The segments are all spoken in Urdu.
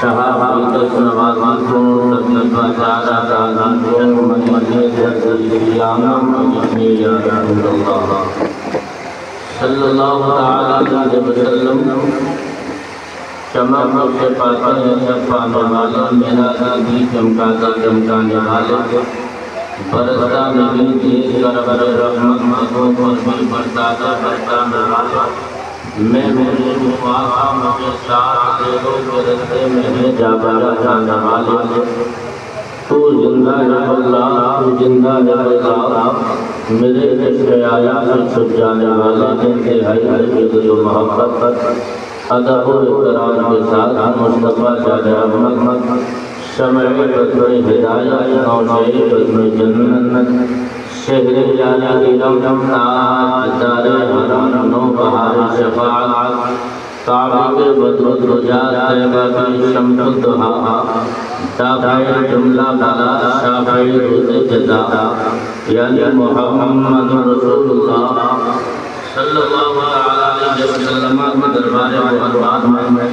شہادت نوازی کو تکلیف چارہ تازی مجھے درسیانا مجھے یا رسول اللہ صلی اللہ علیہ وسلم چمک سے پاتے ہیں سب پانے والے میرا دادی چمکانے والے برستا نہیں تیز کر رحمت مدوں پر بھی برساتا برسانے والے میں میرے مفاقہ مجھے ساتھ دے دو کہ رستے میں جا بارا جانے والے تو زندہ ہے اللہ تو زندہ ہے اللہ میرے عشق آیا سے چھپ جانے والے انتہائی عزت و محبت ادب و احترام کے ساتھ مصطفیٰ جان احمد شمع بدر ہدایت نوشے بدر جنت شہر جانا علم تاج دار حرام نو بہار شفاعت کعبہ کے بدر رجات طیبہ کی شمس الدہا دافع جملہ بلا شافع روز جزا یعنی محمد رسول اللہ صلی اللہ علیہ وسلم کے دربار محبت میں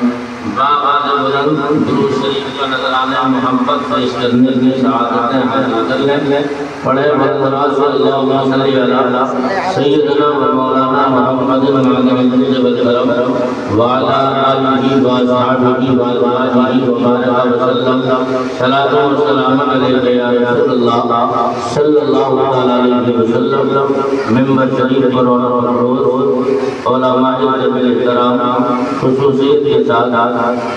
باغ بلند درود شریف کا نظرانہ محبت پیش کرنے کی سعادتیں حاصل کریں پڑھے بقرات صلی اللہ علیہ سیدنا و مولانا محمد المعظم والکرم وعلا آلہ واصحابہ وآلہ وبارک وسلم صلاۃ و سلام علیہ یا رسول اللہ صلی اللہ علیہ وسلم ممبر شریف پر علماء احترام خصوصیت کے ساتھ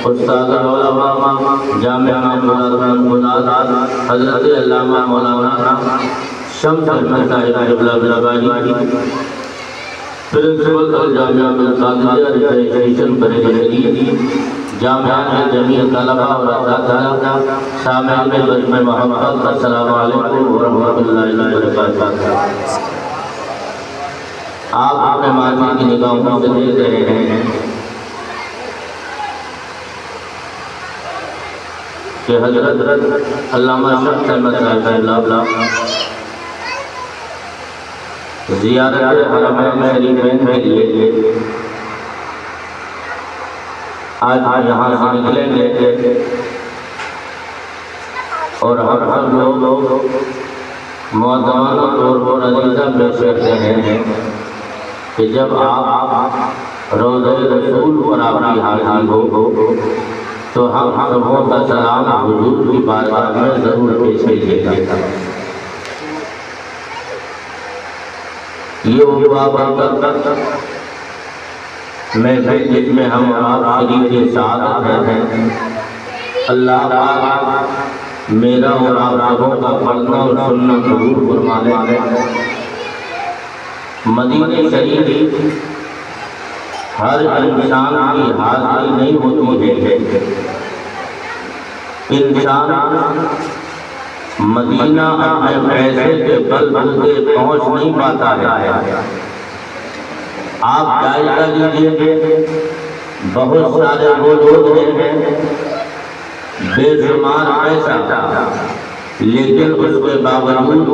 استاد علماء جامعہ مولانا حضرت علامہ مولانا شمس احمد صاحب قبلہ بلابانی پرنسپل الجامعہ القادریہ ریجسٹریشن بریلی جامعہ جمیع طلبہ اور اساتذہ سامعین میں بجم محبت السلام علیکم ورحمۃ اللہ وبرکاتہ۔ آپ اپنے ماضی کی نگاہوں سے دیکھ رہے ہیں کہ حضرت علامہ شمس احمد صاحب زیارت حرمین شریفین کے لیے آج یہاں سے نکلیں گے اور ہم لوگ معتمانہ طور پر عزیزہ پیش کرتے ہیں کہ جب آپ روضہ رسول پر آپی حاضر ہو تو ہم سبوں کا سلام حضور کی بارگاہ میں ضرور پیش کیجیے گا۔ یہ وہ بابرکت میں جس میں ہم آپ شریف سعادت ہیں اللہ پاک میرا اور آپ سبوں کا پڑھنا اور سننا قبول فرما لے۔ مدینہ شریف ہر انسان کی حاضری نہیں ہوتی ہے، انسان مدینہ اپنے پیسے کے بل بلتے پہنچ نہیں پاتا ہے۔ آپ جائزہ لیجئے بہت سارے وہ لوگ ہیں بے شمار پیسہ لیکن اس کے باوجود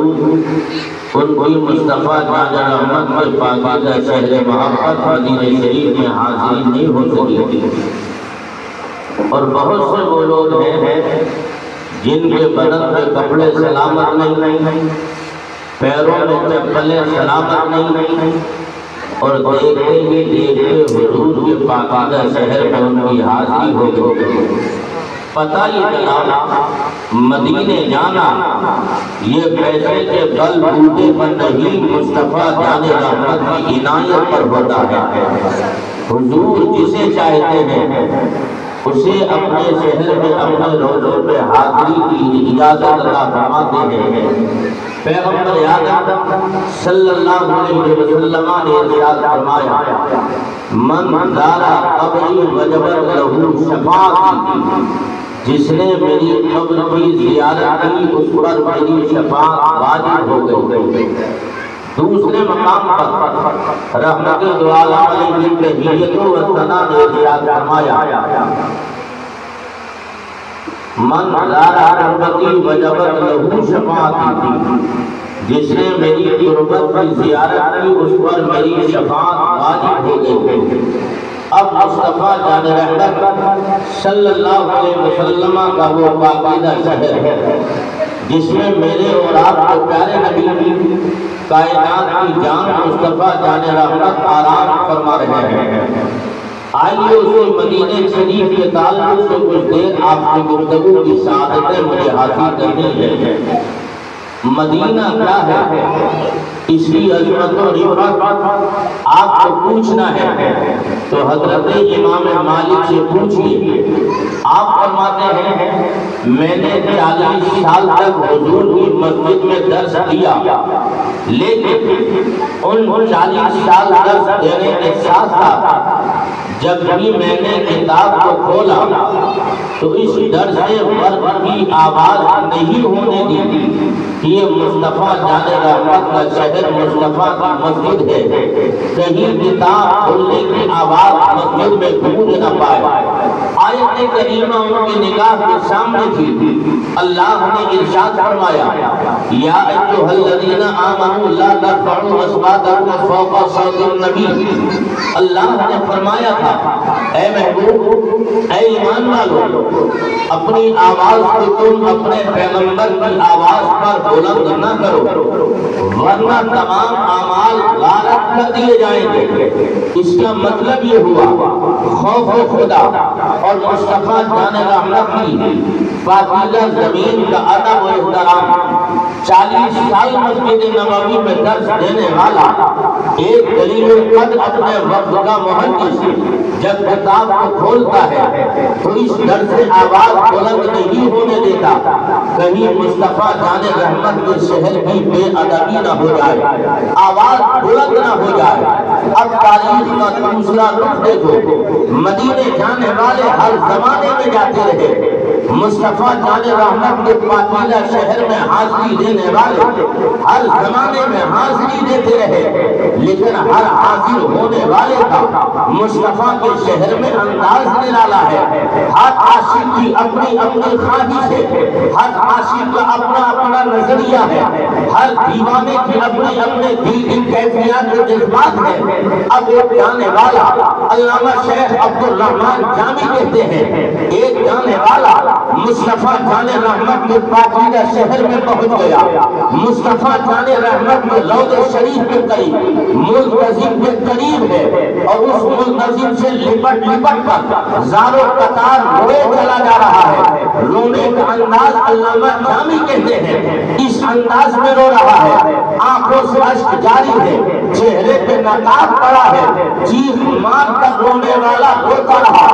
ان کی مصطفیٰ جان احمد کے پاکیزہ شہر محبت مدینہ شریف میں حاضری نہیں ہو سکی۔ اور بہت سے وہ لوگ ہیں جن کے بدن میں کپڑے سلامت نہیں، پیروں میں چپلیں سلامت نہیں، اور دیکھتے ہی دیکھتے حضور کے پاکیزہ شہر میں ان کی حاضری ہو گئی۔ پتہ ہی چلا مدینے جانا یہ پیسے کے بل بوتے پر نہیں، مصطفیٰ جان رحمت کی عنایت پر ہوتا ہے۔ حضور جسے چاہتے ہیں اسے اپنے شہر میں اپنے روزوں پہ حاضری کی اجازت عطا فرماتے ہیں۔ پیغمبر اعظم صلی اللہ علیہ وسلم نے ارشاد فرمایا من زارا قبری وجبت لہ شفاعتی، جس نے میری قبر کی زیارت کی اس پر میری شفاعت واجب ہو گئی۔ دوسرے مقام پر رحمت دعا علیہ تحیت و ثنا نے ارشاد فرمایا من زارا قبری وجبت لہ شفاعتی، جس نے میری قربت کی زیارت کی اس پر میری شفاعت واجب ہو گئی۔ اب مصطفیٰ جان رحمت صلی اللہ علیہ وسلم کا وہ پاکیزہ شہر ہے جس میں میرے اور آپ کے پیارے نبی کائنات کی جان مصطفیٰ جان رحمت آرام فرما رہے ہیں۔ آئیے اسی مدینہ شریف کے تعلق سے کچھ دیر آپ سے گفتگو کی سعادتیں مجھے حاصل کرنی ہے۔ مدینہ کیا ہے، اس کی عظمت و رفعت آپ کو پوچھنا ہے تو حضرت امام مالک سے پوچھئے۔ آپ فرماتے ہیں میں نے 40 سال تک حضور کی مسجد میں درس دیا، لیکن ان 40 سال درس دینے کے ساتھ ساتھ جب بھی میں نے کتاب کو کھولا تو اس درس برق کی آواز نہیں ہونے دی کہ یہ مصطفیٰ جان رحمت کا شہر مصطفیٰ کی مسجد ہے، کہیں کتاب کھولنے کی آواز مسجد میں گونج نہ پائے۔ آیت کریمہ ان کی نگاہ کے سامنے تھی، اللہ نے ارشاد فرمایا یا ایھا الذین آمنوا لا ترفعوا اصواتکم فوق صوت النبی۔ اللہ نے فرمایا تھا اے محبوب، اے ایمان والو، اپنی آواز کو تم اپنے پیغمبر کی آواز پر بلند نہ کرو ورنہ تمام اعمال غارت کر دیے جائیں گے۔ اس کا مطلب یہ ہوا خوف خدا اور مصطفیٰ جان رحمت کی پاکیزہ زمین کا ادب و احترام۔ 40 سال مسجد نبوی میں درس دینے والا ایک دلیل قدر اپنے وقت کا محدث جب کتاب کو کھولتا ہے تو اس درس سے آواز بلند نہیں ہونے دیتا کہیں مصطفیٰ جان رحمت کے شہر کی بے ادبی نہ ہو جائے، آواز بلند نہ ہو جائے۔ اب تاریخ کا دوسرا رخ دیکھو، مدینے جانے والے ہر زمانے میں جاتے رہے، مصطفیٰ جان رحمت کے پاکیزہ شہر میں حاضری دینے والے ہر زمانے میں حاضری دیتے رہے، لیکن ہر حاضر ہونے والے کا مصطفیٰ کے شہر میں انداز نرالا ہے۔ ہر عاشق کی اپنی اپنی خواہش ہے، ہر عاشق کا اپنا اپنا نظریہ ہے، ہر دیوانے کی اپنے اپنے دل کی کیفیات و جذبات ہے۔ اب ایک جانے والا علامہ شیخ عبدالرحمن جامی کہتے ہیں ایک جانے والا مصطفیٰ جان رحمت کے پاکیزہ شہر میں پہنچ گیا، مصطفیٰ جان رحمت میں روضہ شریف کے قریب ملتزم کے قریب ہے اور اس ملتزم سے لپٹ کر زارو قطار روئے چلا جا رہا ہے۔ رونے کا انداز علامہ جامی کہتے ہیں اس انداز میں رو رہا ہے، آنکھوں سے اشک جاری ہے، چہرے پہ نقاب پڑا ہے، چیخ مار کر رونے والا روتا رہا،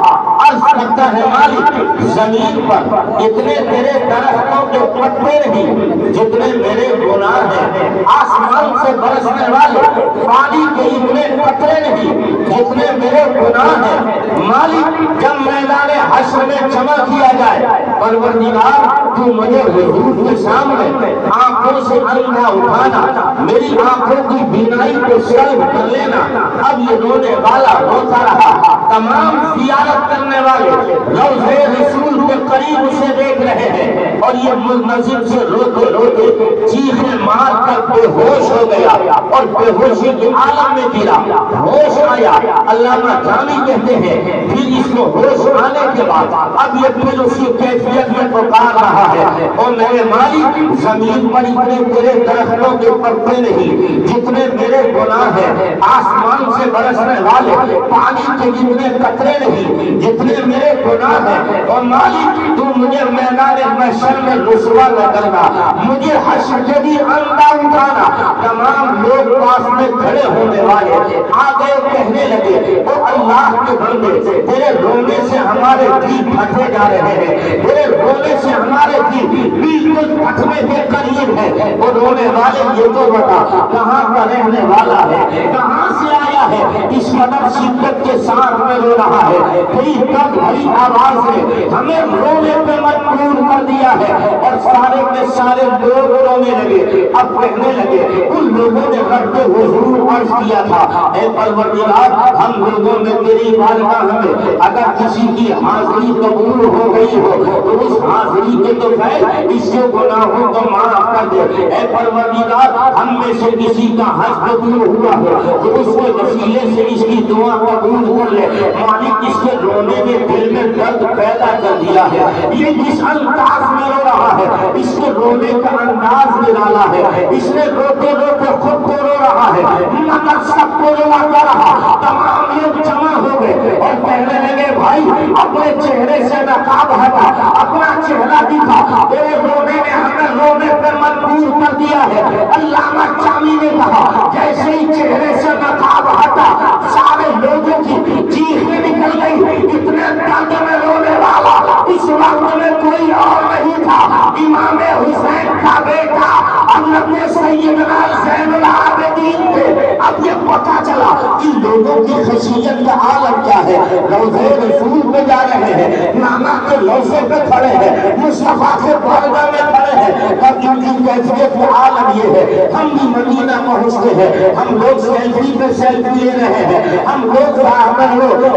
عرض کرتا ہے مالک زمین پر اتنے تیرے درختوں کے پتے نہیں جتنے میرے گناہ ہیں، آسمان سے برسنے والے پانی کے اتنے قطرے نہیں جتنے میرے گناہ ہیں۔ مالک جب میدان حشر میں جمع کیا جائے پروردگار تو مجھے حضور کے سامنے آنکھوں سے اندھا اٹھانا، میری آنکھوں کی بینائی کو سلب کر لینا۔ اب یہ رونے والا روتا رہا، تمام زیارت کرنے والے روضہ رسول کے قریب اسے دیکھ رہے ہیں اور یہ ملتزم سے روتے روتے چیخیں مار کر بے ہوش ہو گیا اور بے ہوشی کے عالم میں گرا، ہوش آیا۔ علامہ جامی کہتے ہیں پھر اس کو ہوش آنے کے بعد اب یہ پھر اسی کیفیت میں پکار رہا ہے اور میرے مالک زمین پر اتنے تیرے درختوں کے پتے نہیں جتنے میرے گناہ ہیں، آسمان سے برسنے والے پانی کے جتنے قطرے نہیں جتنے میرے گناہ ہیں، اور مالک تو مجھے میدان محشر میں رسوا نہ کرنا، مجھے حشر کے بھی اندھا اٹھانا۔ تمام لوگ پاس میں کھڑے ہونے والے آگے کہنے لگے او اللہ کے بندے تیرے رونے سے ہمارے دل پھٹے جا رہے ہیں، تیرے رونے سے ہمارے دل بالکل پھٹنے کے قریب ہے۔ اور رونے والے یہ تو بتا کہاں کا رہنے والا ہے، کہاں سے آیا ہے، اس قدر شدت کے ساتھ میں رو رہا ہے، کئی کب بھری آواز نے ہمیں رونے پہ مجبور کر دیا ہے۔ اور سارے کے سارے لوگ رونے لگے، اب کہنے لگے ان لوگوں نے رب حضور عرض کیا تھا اے پروردگار ہم لوگوں میں تیری بارگاہ میں اگر کسی کی حاضری قبول ہو گئی حاضری ہو تو اس حاضری کے تو خیر اس کے گناہوں کو معاف کر دے۔ اے پروردگار ہم میں سے کسی کا حج دور ہوا ہے تو اس کے وسیلے سے اس کی دعا قبول کر لے۔ مالک اس کے رونے میں دل میں درد پیدا کر دیا ہے، یہ جس انداز میں رو رہا ہے اس کے رونے کا انداز نرالا ہے، اس نے روتے روتے خود کو رو رہا ہے مگر سب کو روا کر رہا۔ تمام لوگ جمع ہو گئے اور کہنے لگے بھائی اپنے چہرے سے نقاب ہٹا، اپنا چہرہ دکھا، تیرے رونے نے ہمیں رونے پر مجبور کر دیا ہے۔ علامہ جامی نے کہا جیسے ہی چہرے سے نقاب ہٹا سارے لوگوں کی چیخیں نکل گئی، اتنے درد میں رونے والا اس وقت میں کوئی اور نہیں تھا، امام حسین کا بیٹا حضرت سیدنا زین العابدین تھے۔ اب یہ پتہ چلا کہ لوگوں کی خشیت کا عالم کیا ہے، روضہ رسول پہ جا رہے ہیں، نانا کے روضے پہ کھڑے ہیں، مصطفیٰ کے بارگاہ میں کھڑے ہیں، اور ان کی کیفیت کا عالم یہ ہے ہم بھی مدینہ پہنچتے ہیں، ہم لوگ سیلفی پہ سیلفی لے رہے ہیں، ہم لوگ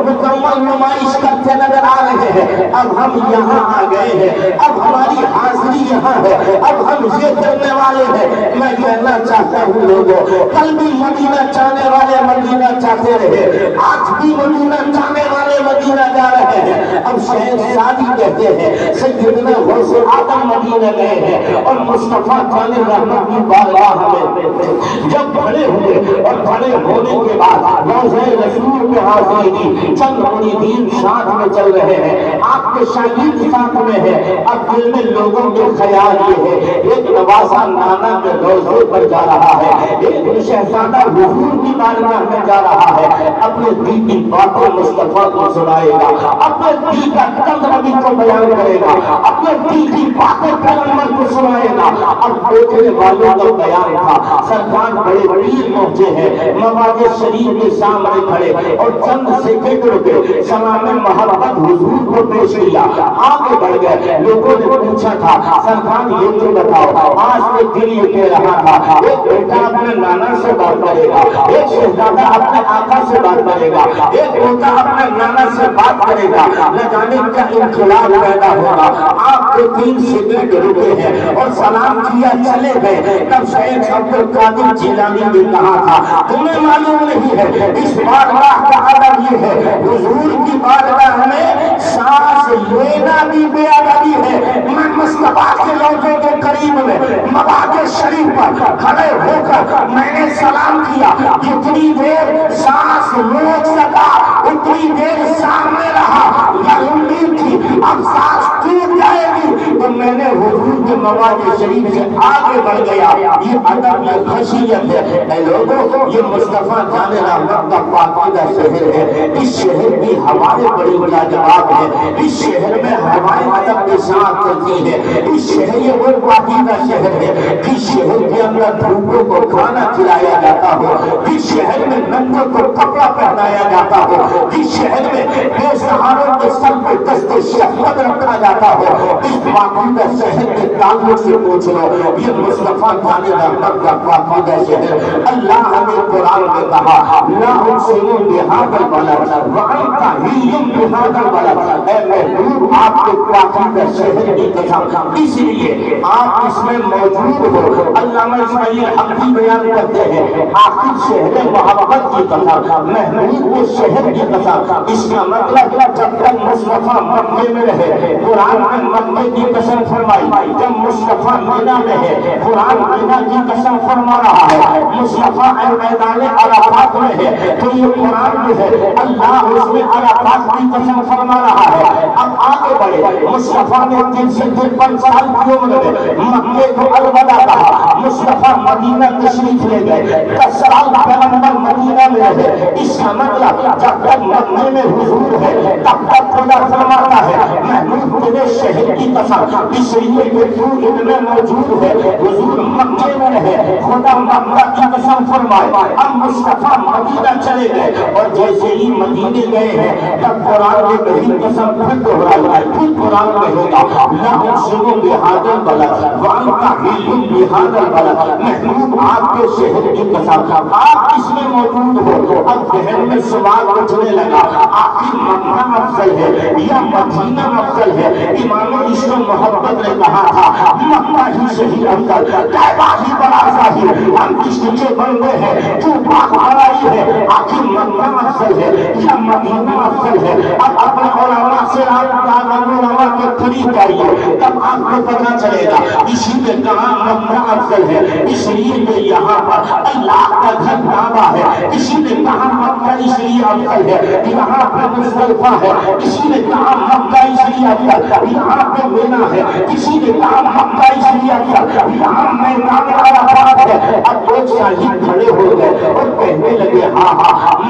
مکمل نمائش کرتے نظر آ رہے ہیں، اب ہم یہاں آ گئے ہیں، اب ہماری حاضری یہاں ہے، اب ہم یہ کرنے والے ہیں۔ میں کہنا چاہتا ہوں لوگوں کل بھی مدینہ چاہنے والے مدینہ چاہتے رہے، آج بھی مدینہ چاہنے والے مدینہ جا رہے ہیں۔ اب شہر سادی کہتے ہیں سیدنا غوث آدم مدینہ گئے ہیں اور مصطفیٰ جان رحمت کی بارگاہ میں جب کھڑے ہوئے اور کھڑے ہونے کے بعد روضہ رسول پہ حاضری دی، چند مریدین ساتھ میں چل رہے ہیں، آپ کے شاگرد ساتھ میں ہے، اب دل میں لوگوں کے خیال یہ ہے ایک نوازا نانا کے روضے پر جا رہا ہے، ایک شہزادہ حضور کی بارگاہ میں جا رہا ہے، اپنے دل کی باتیں مصطفیٰ کو سنائے گا، اپنے دل کا درد نبی کو بیان کرے گا، اپنے دل کی باتیں پیغمبر کو سنائے گا۔ اب دیکھنے والوں کا بیان تھا سرکار بڑے پیر پہنچے ہیں، مواد شریف کے سامنے کھڑے اور چند سیکنڈ رکے، سلام محبت حضور کو پیش کیا، آگے بڑھ گئے۔ لوگوں نے پوچھا تھا سرکار یہ تو بتاؤ آج تو دل یہ کہہ رہا تھا ایک بیٹا اپنے نانا سے بات کرے گا، ایک شہزادہ اپنے آقا سے بات کرے گا، ایک بیٹا اپنے نانا سے بات کرے گا، نہ جانے کیا انقلاب پیدا ہوگا۔ آپ کو 3 سیکنڈ رکے ہیں اور سلام کیا چلے گئے۔ تب شیخ عبد القادر جیلانی نے کہا تھا تمہیں معلوم نہیں ہے اس بارگاہ کا ادب یہ ہے، حضور کی بارگاہ میں سانس لینا بھی بے ادبی ہے۔ میں مصطفیٰ کے روضے کے قریب میں مواد شریف پر کھڑے ہو کر میں نے سلام کیا، جتنی دیر سانس روک سکا اتنی دیر سامنے رہا، یہ امید تھی اب سانس ٹوٹ جائے گی تو میں نے حضور کے مواد شریف سے آگے بڑھ گیا۔ یہ ادب یہ خشیت ہے۔ اے لوگوں یہ مصطفیٰ جان رحمت کا پاکیزہ شہر ہے، اس شہر کی ہوائیں بڑی لاجواب ہے، اس شہر میں ہوائیں ادب کے ساتھ چلتی ہے، اس شہر یہ وہ پاکیزہ شہر ہے جس شہر کے اندر بھوکوں کو کھانا کھلایا جاتا ہو، جس شہر میں ننگوں کو کپڑا پہنایا جاتا ہو، جس شہر میں بے سہاروں کے سر پہ دست شفقت رکھا جاتا ہو۔ اس پاکیزہ شہر کے تعلق سے پوچھ لو یہ مصطفیٰ جان رحمت کا پاکیزہ شہر۔ اللہ نے قرآن میں کہا لا اقسم بہذا البلد وانت حل بہذا البلد، اے محبوب آپ کے پاکیزہ شہر کی قسم، اس لیے آپ اس میں موجود ہو۔ علامہ اسماعیل حق بھی بیان کرتے ہیں آخر شہر محبت کی قسم، محبوب کے شہر کی قسم، اس کا مطلب جب تک مصطفیٰ مکے میں رہے قرآن نے مکے کی قسم فرمائی، جب مصطفیٰ مدینہ میں ہے قرآن مدینہ کی قسم فرما رہا ہے، مصطفیٰ میدان عرفات میں ہے تو یہ قرآن جو ہے اللہ اس میں عرفات کی قسم فرما رہا ہے۔ اب آگے بڑھے، مصطفیٰ نے 353 سال کی عمر میں مکے کو الوداع کہا، مصطفیٰ مدینہ تشریف لے گئے، 10 سال پیغمبر مدینہ میں رہے۔ اس کا مطلب جب تک مکے میں حضور ہے تب تک خدا فرماتا ہے محمود تیرے شہر کی قسم، اس لیے کہ تو ان میں موجود ہے، حضور مکے میں رہے، خدا مکہ کی قسم فرمائے۔ اب مصطفیٰ مدینہ چلے گئے اور جیسے ہی مدینے گئے ہیں تب قرآن نے کہیں قسم پھر دہرائی، پھر قرآن کہے گا لا اقسم بہذا البلد وانت حل بہذا البلد، محبوب آپ کے شہر کی قسم آپ اس میں موجود ہو۔ اب ذہن میں سوال اٹھنے لگا، آخر مکہ افضل ہے یا مدینہ افضل ہے؟ امام عشق و محبت نے کہا تھا مکہ ہی صحیح افضل، کعبہ ہی بڑا ظاہر، ہم کشتی کے بندے ہیں جو پاک بڑائی ہے، آخر مکہ افضل ہے یا مدینہ افضل ہے؟ اب اپنے علماء سے آپ علماء کے قریب جائیے، تب آپ کو پتہ چلے گا۔ اسی نے کہا مکہ افضل ہے اس لیے کہ یہاں پر اللہ کا گھر کعبہ ہے، اسی نے کہا مکہ اس لیے افضل ہے یہاں پہ مزدلفہ ہے، اسی نے کہا مکہ اس لیے افضل یہاں پہ مینا ہے، اسی نے کہا مکہ اس لیے افضل یہاں میدان عرفات ہے۔ اب دو شاہد کھڑے ہو گئے اور کہنے لگے ہاں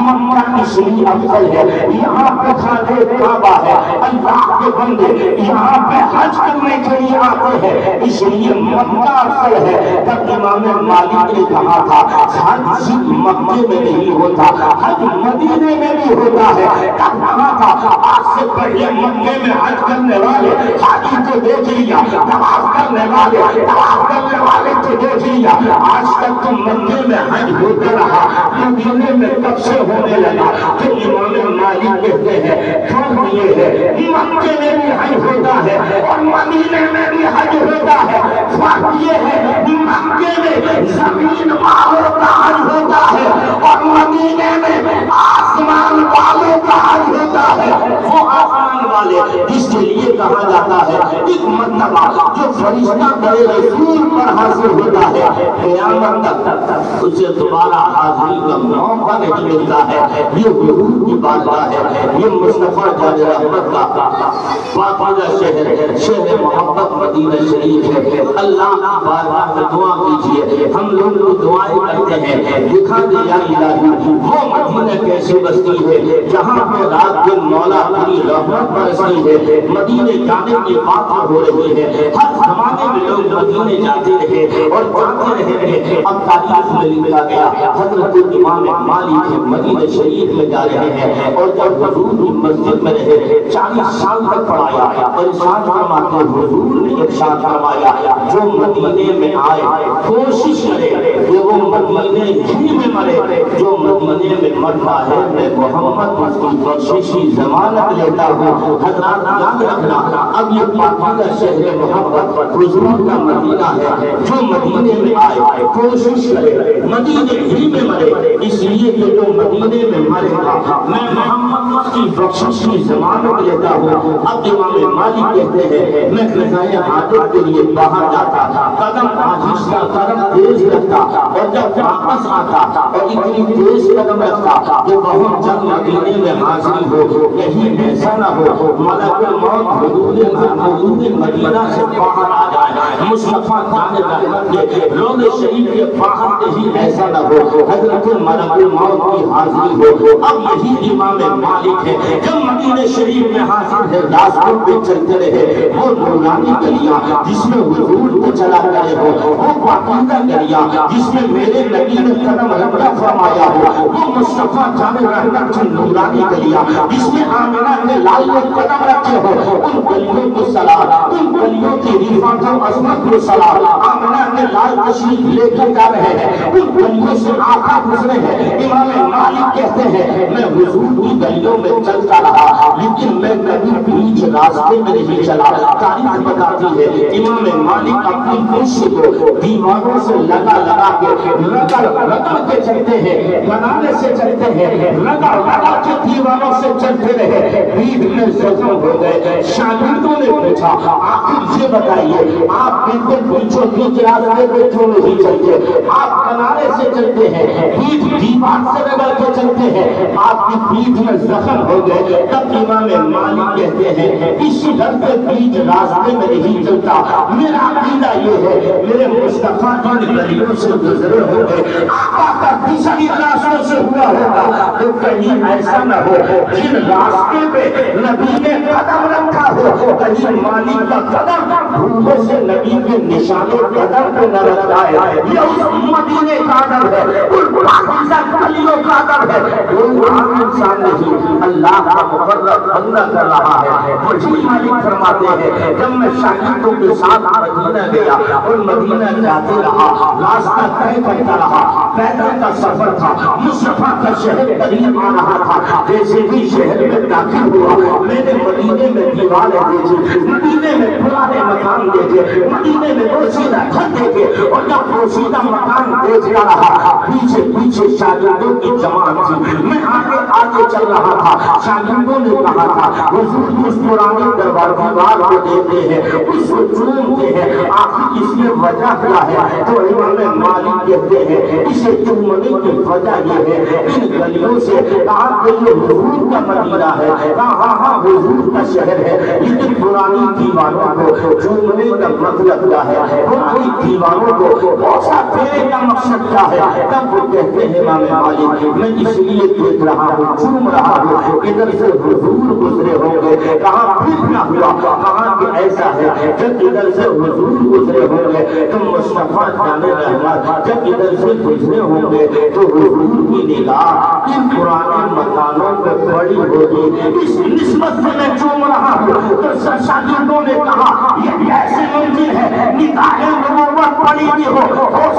مکہ اس لیے افضل ہے، یہاں پہ خانہ کعبہ ہے، اللہ کے بندے یہاں پہ حج کرنے کے لیے آتے ہیں، اس لیے مکہ افضل ہے۔ تب امام مالک نے کہا تھا حج صرف مکے میں نہیں ہوتا، حج مدینے میں بھی ہوتا ہے۔ تب کہا تھا آج سے پہلے مکے میں حج کرنے والے حاجی کو دیکھ لیا، طواف کرنے والے کو دیکھ لیا، آج تک تو مکے میں حج ہوتا رہا، مدینے میں کب سے ہونے لگا؟ تو امام مالک کہتے ہیں فرق یہ ہے مکے میں بھی حج ہوتا ہے اور مدینے میں بھی حج ہوتا ہے، فرق یہ ہے مکے میں زمین والوں کا حج ہوتا ہے اور مدینے میں آسمان والوں کا حج ہوتا ہے۔ وہ آسمان والے اس کے لیے کہا جاتا ہے ایک مرتبہ جو فرشتہ بڑے رسول پر حاضر ہوتا ہے قیامت تک اسے دوبارہ حاضری کا موقع نہیں ملتا ہے۔ یہ حضور کی بارگاہ ہے، یہ مصطفیٰ جان رحمت کا پاکیزہ شہر ہے، شہر محبت مدینہ شریف ہے۔ اللہ کی بارگاہ میں دعا کیجئے، ہم لوگ جو دعائیں کرتے ہیں دکھا دے یا الہی وہ مدینہ کیسے بستی ہے جہاں پہ رات دن مولا پوری رحمت برستی ہے۔ مدینے جانے کی بات ہو رہی ہے، ہر زمانے میں لوگ مدینے جاتے رہے اور جاتے رہے۔ اب تاریخ میں لکھا گیا حضرت امام مالک مدینہ شریف میں جا رہے ہیں اور جب حضور کی مسجد میں رہے 40 سال تک پڑھایا اور ارشاد فرماتے حضور نے ارشاد فرمایا جو مدینے میں آئے کوشش کرے کہ وہ مدینے ہی میں مرے، جو مدینے میں مرتا ہے میں محمد اس کی بخشش کی ضمانت لیتا ہوں۔ حضرات یاد رکھنا اب یہ پاکیزہ شہر محبت حضور کا مدینہ ہے، جو مدینے میں آئے کوشش کرے مدینے ہی میں مرے، اس لیے کہ جو مدینے میں مرے گا میں محمد اس کی بخشش کی ضمانت لیتا ہوں۔ اب امام مالک کہتے ہیں میں قضائے حاجت کے لیے باہر جاتا، قدم آہستہ قدم تیز رکھتا اور جب واپس آتا اور اتنی تیز قدم رکھتا کہ بہت جلد مدینے میں حاضری ہو، کہیں ایسا نہ ہو ملک الموت حدود مدینہ سے باہر آ جائے، مصطفیٰ جان رحمت کے روضہ شریف کے باہر کہیں ایسا نہ ہو حضرت ملک الموت کی حاضری ہو۔ اب یہی امام مالک ہے جب مدینہ شریف میں حاضر ہے، راستوں پہ چلتے رہے وہ نورانی گلیاں جس میں حضور کو چلا کرے ہو، وہ پاکیزہ گلیاں جس میں میرے نبی نے قدم رکھا فرمایا ہو، وہ مصطفیٰ جان رحمت کی نورانی گلیاں جس میں آمنہ نے لال نے قدم رکھے ہو، ان گلیوں کو سلام، ان گلیوں کی رفعت و عظمت کو سلام، آمنہ نے لال تشریف لے کر جا رہے ہیں، ان گلیوں سے آقا گزرے ہیں۔ امام مالک کہتے ہیں میں حضور کی گلیوں میں چلتا رہا لیکن میں کبھی بیچ راستے میں نہیں چلا۔ تاریخ بتاتی ہے امام مالک اپنی کرسی کو دیواروں سے لگا کے رگڑ کے چلتے ہیں، بنانے سے چلتے ہیں، رگڑ کے دیواروں سے چلتے رہے، بیچ میں زخم ہو گئے۔ شاگردوں نے پوچھا آخر یہ بتائیے آپ بالکل بیچوں بیچ راستے پہ کیوں نہیں چلتے؟ آپ بنانے سے چلتے ہیں، بیچ دیوار سے رگڑ کے چلتے ہیں، آپ کی پیٹھ میں زخم ہو گئے۔ تب امام مالک کہتے ہیں اس ڈر سے بیچ راستے میں نہیں چلتا، میرا عقیدہ یہ ہے میرے مصطفیٰ جن گلیوں سے گزرے ہوئے آقا کا کسی راستوں سے ہوا ہوگا تو کہیں ایسا نہ ہو جن راستے پہ نبی نے قدم رکھا ہو کہیں مالک کا قدم بھولے سے نبی کے نشانے قدم پہ نہ رکھ جائے، یہ اس مدینے کا ادب ہے، ان پاکیزہ گلیوں کا ادب ہے۔ کوئی عام انسان نہیں، اللہ کا مقرر بندہ کر رہا ہے۔ وہی مالک فرماتے ہیں جب میں شاگردوں کے ساتھ مدینہ گیا اور مدینہ جاتے رہا، راستہ طے کرتا رہا، پیدل کا سفر تھا، مصطفیٰ کا شہر قریب آ رہا تھا۔ جیسے بھی شہر میں داخل ہوا، میں نے مدینے میں دیواریں دیکھی، مدینے میں پرانے مکان دیکھے، مدینے میں پوشیدہ گھر دیکھے، اور جب پوشیدہ مکان دیکھتا رہا، پیچھے پیچھے شاگردوں کی جماعت تھی، میں آگے آگے چل رہا تھا۔ شاگردوں نے کہا تھا حضور اس پرانے دیوار کو دیکھتے ہیں، اس کو چومتے ہیں، آخر اس میں وجہ کیا ہے؟ تو امام مالک کہتے ہیں اسے چومنے کی وجہ یہ ہے ان گلیوں سے کہا کہ یہ حضور کا مدینہ ہے، کہا ہاں حضور کا شہر ہے، لیکن پرانی دیواروں کو چومنے کا مطلب کیا ہے؟ پرانی دیواروں کو بوسہ دینے کا مقصد کیا ہے؟ تب وہ کہتے ہیں امام مالک میں اس لیے دیکھ رہا ہوں، چوم رہا ہوں، ادھر سے حضور گزرے ہوں گے، کہاں پھرنا ہوا، کہاں کہ ایسا ہے جب ادھر سے حضور گزرے ہوں گے تو مصطفیٰ جانے رحمت، جب ادھر سے گزرے ہوں گے تو حضور کی نگاہ ان پرانے مکانوں پہ پڑی ہوگی، اس نسبت سے میں چوم رہا ہوں۔ تو شاگردوں نے کہا یہ کیسے ممکن ہے؟ نگاہ نبوت پڑی بھی ہو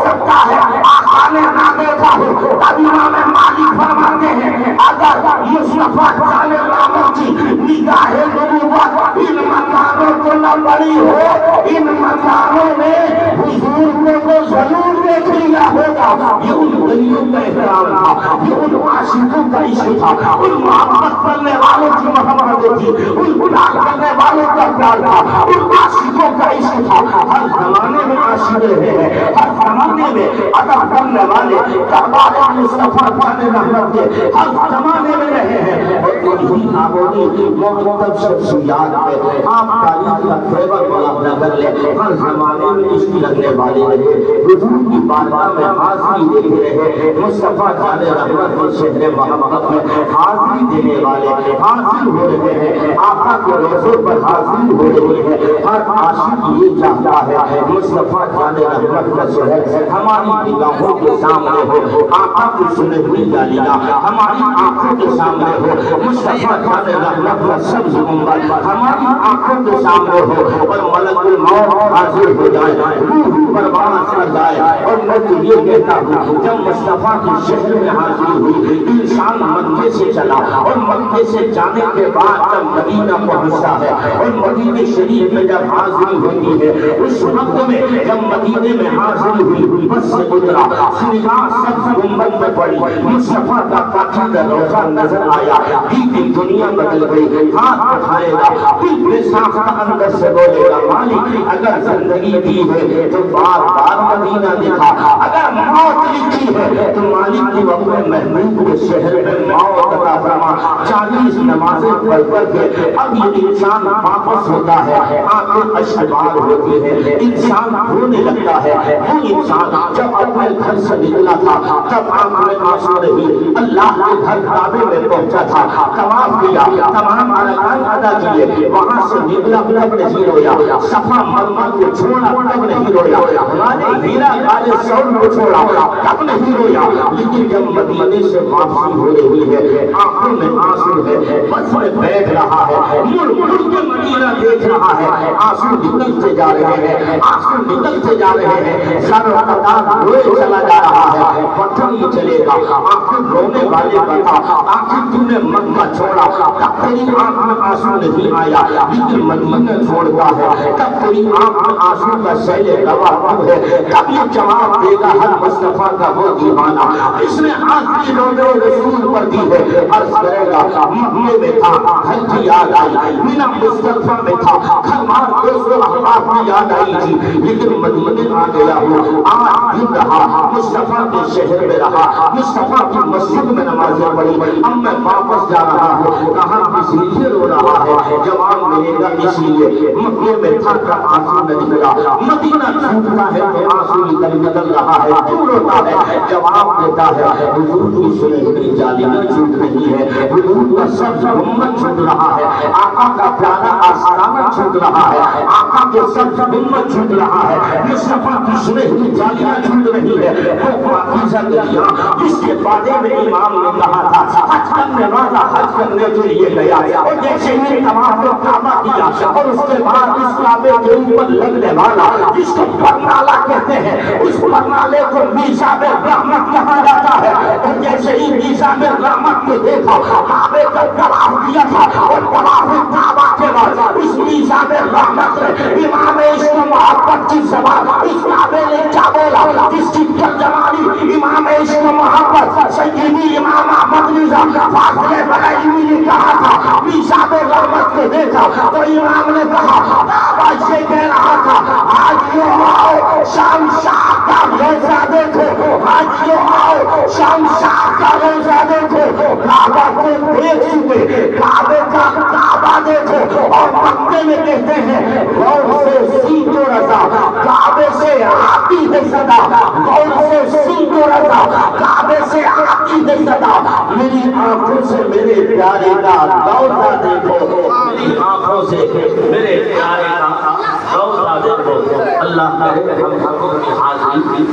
سکتا ہے آقا نے نہ دیکھا ہو۔ تب امام مالک فرماتے ہیں اگر مصطفیٰ جانے رحمت کی نگاہ نبوت ان مکانوں کو نہ پڑی ہو، ان مکانوں میں حضور کو ضرور دیکھ لیا ہوگا۔ یہ ان گلیوں کا احترام تھا، یہ ان عاشقوں کا عشق تھا، ان محبت کرنے والوں کی محبت تھی، ان پیار کرنے والوں کا پیار تھا، ان عاشقوں کا عشق تھا۔ ہر زمانے میں عاشق ہیں، ہر زمانے میں ادب کرنے والے دربار مصطفیٰ جانے رحمت کے ہر زمانے میں رہے ہیں۔ اور انہی آبودی مرتب شخصیات میں آپ تاریخ کا خیبر مقابلہ کر لیں، ہر زمانے میں عشق رکھنے والے رہے، حضور کی بارگاہ میں حاضری دیتے رہے، مصطفیٰ جانے رحمت کے شہر محمد میں حاضری دینے والے حاضر ہو رہے ہیں، آقا کے روزوں پر حاضری ہو رہی ہے۔ ہر عاشق یہ چاہتا ہے مصطفیٰ جانے رحمت کا شہر ہماری نگاہوں کے سامنے ہو، آقا کی سنہری گالیاں ہماری آنکھوں کے سامنے ہو، مصطفیٰ جانے رحمت کا سبز گنبد ہماری آنکھوں کے سامنے ہو، اور ملک الموت حاضر ہو جائے، روح پرواز کر جائے۔ اور میں تو یہ کہتا ہوں جب مصطفیٰ کی شہر میں حاضری ہوئی، انسان مکے سے چلا اور مکے سے جانے کے بعد جب مدینہ پہنچتا ہے اور مدینہ شریف میں جب حاضری ہوتی ہے، اس وقت میں جب مدینے میں حاضری ہوئی، بس سے گزرا، نگاہ سبز گنبد میں پڑی، مصطفیٰ کا پاکیزہ روضہ نظر آیا، کی دنیا بدل گئی، ہاتھ اٹھائے گا، دل میں ساختہ اندر سے بولے گا مالک اگر زندگی دی ہے تو بار بار مدینہ دکھا، اگر موت لکھی ہے تو مالک کی وقت محمود کے شہر میں موت عطا فرما۔ 40 نمازیں پڑھ کر کے اب یہ انسان واپس ہوتا ہے، آنکھیں اشکبار ہوتی ہے، انسان رونے لگتا ہے۔ وہ انسان جب اپنے گھر سے نکلا تھا جب آنکھ میں آنسو رہی، اللہ کے گھر کعبے میں پہنچا تھا، طواف کیا، تمام ارکان ادا کیے، وہاں سے نکلا تب نہیں رویا، صفا مرمر کو چھوڑا تب نہیں رویا، ہمارے ہیرا والے سور کو چھوڑا تب نہیں رویا، لیکن جب مدینے سے واپسی ہو رہی ہے آنکھوں میں آنسو ہے، بس میں بیٹھ رہا ہے، مڑ مڑ کے مدینہ دیکھ رہا ہے، آنسو نکلتے جا رہے ہیں، آنسو نکلتے جا رہے ہیں، سر قطار روئے چلا جا رہا ہے، پتہ نہیں چلے گا آخر رونے والے بتا آخر تو نے مکہ چھوڑا تب تیری آنکھ میں آنسو نہیں آیا، لیکن مدینہ چھوڑتا ہے تب تیری آنکھ میں آنسو کا سیل گواہ ہے۔ تب یہ جواب دے گا ہر مصطفیٰ کا وہ دیوانہ، اس نے آخری روزے رسول پر دی ہے، عرض کرے گا مکے میں تھا گھر کی یاد آئی، مینا مصطفیٰ میں تھا گھر مار دوست و احباب کی یاد آئی تھی، لیکن مدینے آ گیا ہوں، آج دن رہا مصطفیٰ کے شہر میں رہا، مصطفیٰ کی مسجد میں نمازیں پڑھی، اب میں واپس جا رہا ہوں، کہاں اس لیے رو رہا ہے؟ جواب ملے گا اس لیے مکے میں تھا کر آنسو نہ نکلا، مدینہ چھوٹتا ہے تو آنسو نکل رہا ہے، کیوں روتا ہے؟ جواب دیتا ہے حضور کی سنہری جالیاں چھوٹ رہی ہے، حضور کا سبز گنبد چھوٹ رہا ہے، آقا کا پیارا آستانہ چھوٹ رہا ہے، آقا کے سب امت جھوٹ رہا ہے، یہ سفر کی سنے ہوئی جالیاں جھوٹ رہی ہے، وہ پاکیزہ دریا جس کے بارے میں امام نے کہا تھا حج کرنے والا حج کرنے کے لیے گیا، اور جیسے ہی طواف کعبہ کیا اور اس کے بعد اس کعبے کے اوپر لگنے والا جس کو پرنالہ کہتے ہیں، اس پرنالے کو میزاب رحمت کہا جاتا ہے، اور جیسے ہی میزاب رحمت کو دیکھا کعبے کا طواف کیا تھا، اور طواف کعبہ کے بعد اس میزاب رحمت نے امام عشق محبت کی زبان اس کعبے نے کیا بولا، جس کی ترجمانی امام عشق محبت سیدی امام احمد رضا فاضل بریلوی نے کہا تھا، میزاب رحمت کو دیکھا تو امام نے کہا کعبہ سے کہہ رہا تھا آج یوں آؤ شام شاہ کا روزہ دیکھو، آج یوں آؤ شام شاہ کا روزہ دیکھو، کعبہ کو دیکھ چکے کعبے کا کعبہ دیکھو، اور مکے میں کہتے ہیں غور سے سیدھ و رضا کعبے سے آتی ہے صدا، غور سے سیدھ و رضا کعبے سے آتی ہے صدا، میری آنکھوں سے میرے پیارے کا روضہ دیکھو، میری آنکھوں سے میرے پیارے کا روضہ دیکھو۔ اللہ کرے ہم سبوں کی حاضری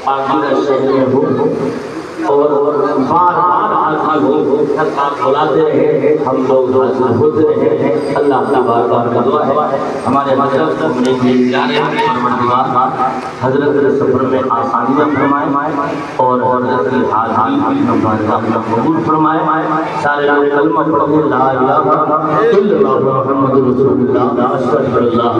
پاکیزہ شہر میں ہو اور بار بار حاضر ہو، آپ بلاتے رہے ہم لوگ حاضر ہوتے رہے ہیں۔ اللہ کا بار بار کا دعا ہے ہمارے مذہب میں پیارے پروردگار حضرت سفر میں آسانیاں فرمائے اور حضرت کی حاضری اپنا قبول فرمائے، سارے لوگ کلمہ پڑھیں لا الہ الا اللہ محمد رسول اللہ اشہد ان لا